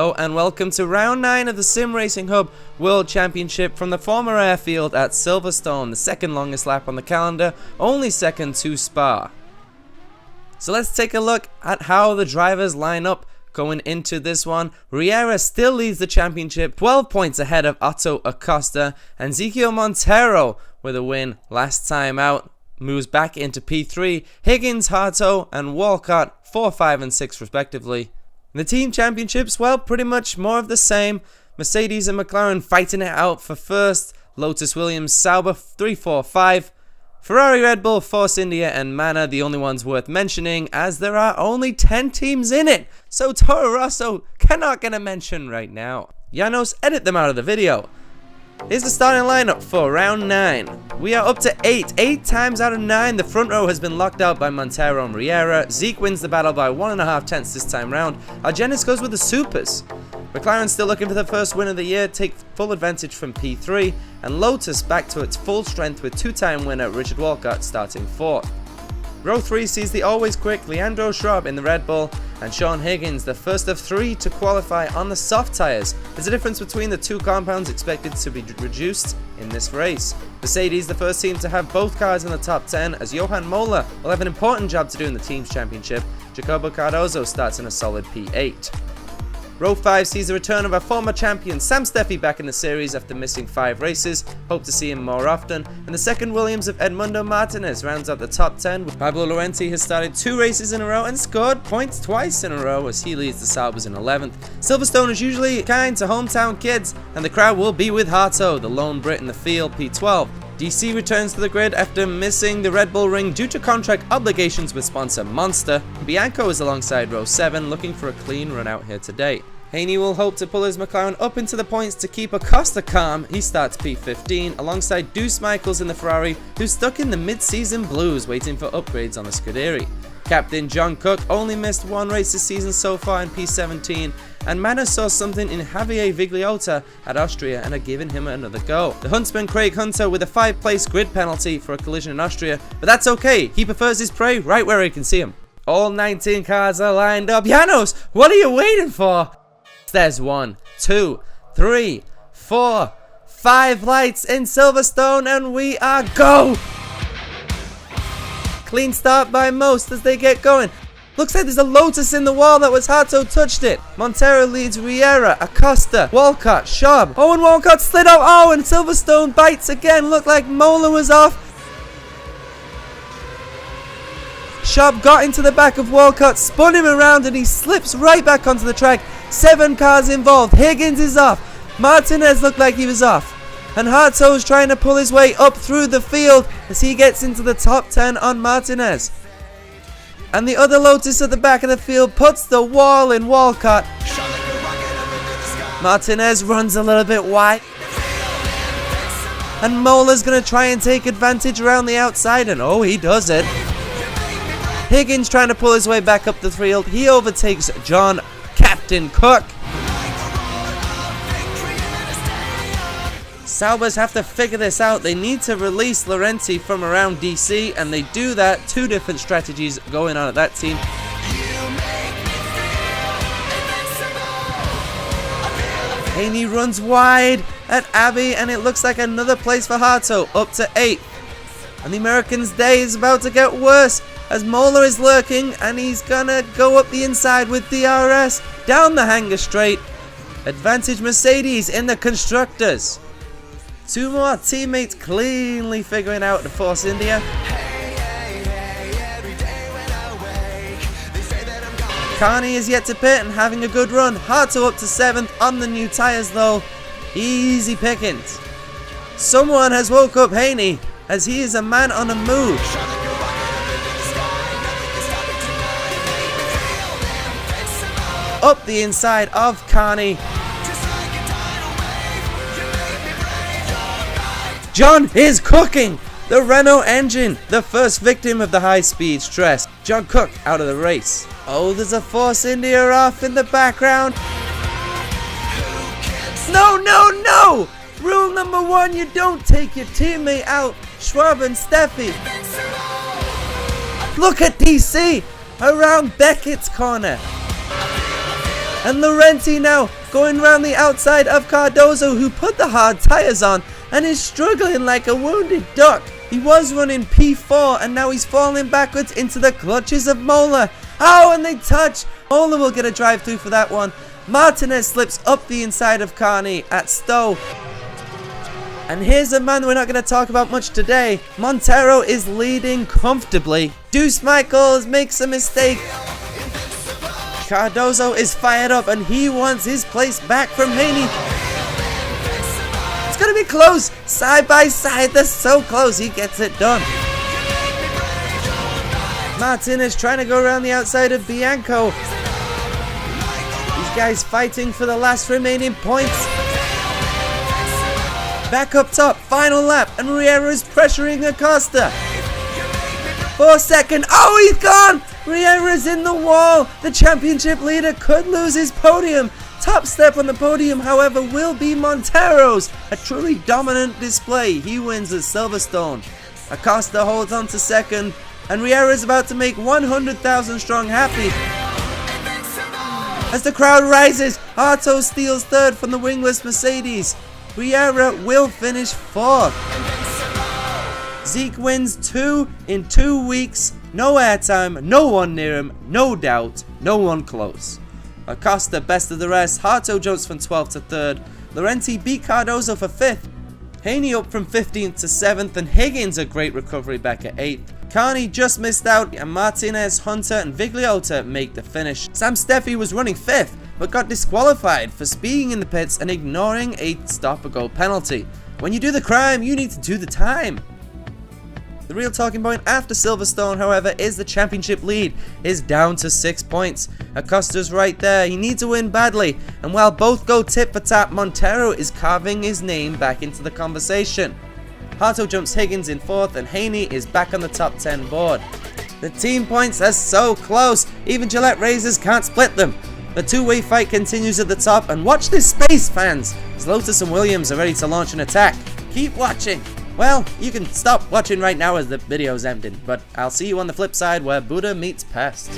Hello and welcome to round 9 of the SimRacingHub World Championship from the former airfield at Silverstone, the second longest lap on the calendar, only second to Spa. So let's take a look at how the drivers line up going into this one. Riera still leads the championship, 12 points ahead of Otto Acosta, and Ezequiel Montero with a win last time out moves back into P3. Higgins, Harto and Walcott 4, 5 and 6 respectively. The team championships, well, pretty much more of the same. Mercedes and McLaren fighting it out for first. Lotus, Williams, Sauber 3, 4, 5. Ferrari, Red Bull, Force India and Manor the only ones worth mentioning, as there are only 10 teams in it, so Toro Rosso cannot get a mention right now. Janos, edit them out of the video. Here's the starting lineup for round 9. We are up to 8. 8 times out of 9, the front row has been locked out by Montero and Riera. Zeke wins the battle by 1.5 tenths this time round. Argenis goes with the Supers. McLaren still looking for the first win of the year, take full advantage from P3. And Lotus back to its full strength with two-time winner Richard Walcott starting 4th. Row 3 sees the always quick Leandro Schrob in the Red Bull and Sean Higgins, the first of 3 to qualify on the soft tyres. There's a difference between the two compounds expected to be reduced in this race. Mercedes, the first team to have both cars in the top 10, as Johan Moller will have an important job to do in the team's championship. Jacobo Cardozo starts in a solid P8. Row 5 sees the return of our former champion Sam Steffi back in the series after missing 5 races. Hope to see him more often. And the second Williams of Edmundo Martinez rounds out the top 10. Pablo Laurenti has started 2 races in a row and scored points twice in a row as he leads the Saubers in 11th. Silverstone is usually kind to hometown kids, and the crowd will be with Harto, the lone Brit in the field, P12. DC returns to the grid after missing the Red Bull ring due to contract obligations with sponsor Monster. Bianco is alongside row 7, looking for a clean run out here today. Haney will hope to pull his McLaren up into the points to keep Acosta calm. He starts P15 alongside Deuce Michaels in the Ferrari, who's stuck in the mid-season blues waiting for upgrades on the Scuderia. Captain John Cook only missed 1 race this season so far in P17, and Manor saw something in Javier Vigliota at Austria and are giving him another go. The huntsman Craig Hunter with a 5-place grid penalty for a collision in Austria, but that's okay, he prefers his prey right where he can see him. All 19 cars are lined up. Janos, what are you waiting for? There's 1, 2, 3, 4, 5 lights in Silverstone and we are go! Clean start by most as they get going. Looks like there's a Lotus in the wall that was Harto touched it. Montero leads Riera, Acosta, Walcott, Schaub. Oh, and Walcott slid out. Oh, and Silverstone bites again. Looked like Mola was off. Schaub got into the back of Walcott, spun him around and he slips right back onto the track. 7 cars involved. Higgins is off. Martinez looked like he was off. And Harto's trying to pull his way up through the field as he gets into the top 10 on Martinez. And the other Lotus at the back of the field puts the wall in Walcott. Martinez runs a little bit wide. And Mola's going to try and take advantage around the outside, and oh, he does it. Higgins trying to pull his way back up the field. He overtakes John Captain Cook. Saubers have to figure this out. They need to release Laurenti from around DC, and they do that. 2 different strategies going on at that team. Haney runs wide at Abbey, and it looks like another place for Harto, up to 8th. And the American's day is about to get worse as Mola is lurking, and he's gonna go up the inside with DRS down the hanger straight. Advantage Mercedes in the constructors. 2 more teammates cleanly figuring out the Force India. Carney is yet to pit and having a good run. Harto up to 7th on the new tyres though. Easy pickings. Someone has woke up Haney as he is a man on a move. Up the inside of Carney. John is cooking! The Renault engine, the first victim of the high-speed stress. John Cook out of the race. Oh, there's a Force India off in the background. No, no, no! Rule number 1, you don't take your teammate out. Schwab and Steffi. Look at DC around Beckett's corner. And Laurenti now going around the outside of Cardozo, who put the hard tires on and is struggling like a wounded duck. He was running P4 and now he's falling backwards into the clutches of Mola. Oh, and they touch. Mola will get a drive through for that one. Martinez slips up the inside of Carney at Stowe. And here's a man we're not going to talk about much today. Montero is leading comfortably. Deuce Michaels makes a mistake. Cardozo is fired up and he wants his place back from Haney. It's going to be close. Side by side. They're so close. He gets it done. Martinez trying to go around the outside of Bianco. These guys fighting for the last remaining points. Back up top, final lap, and Riera's pressuring Acosta. 4 seconds. Oh, he's gone! Riera's in the wall. The championship leader could lose his podium. Top step on the podium, however, will be Montero's. A truly dominant display. He wins at Silverstone. Acosta holds on to second, and Riera's about to make 100,000 strong happy. As the crowd rises, Arto steals third from the wingless Mercedes. Riera will finish fourth. Zeke wins 2 in 2 weeks. No airtime, no one near him, no doubt, no one close. Acosta best of the rest. Harto jumps from 12th to 3rd. Laurenti beat Cardozo for 5th. Haney up from 15th to 7th, and Higgins a great recovery back at 8th. Carney just missed out, and Martinez, Hunter and Vigliota make the finish. Sam Steffi was running 5th, but got disqualified for speeding in the pits and ignoring a stop-and-go penalty. When you do the crime, you need to do the time. The real talking point after Silverstone, however, is the championship lead is down to 6 points. Acosta's right there. He needs a win badly, and while both go tit for tat, Montero is carving his name back into the conversation. Harto jumps Higgins in 4th, and Haney is back on the top 10 board. The team points are so close, even Gillette Razors can't split them. The two-way fight continues at the top, and watch this space, fans, as Lotus and Williams are ready to launch an attack. Keep watching. Well, you can stop watching right now as the video's ending, but I'll see you on the flip side where Buddha meets Pest.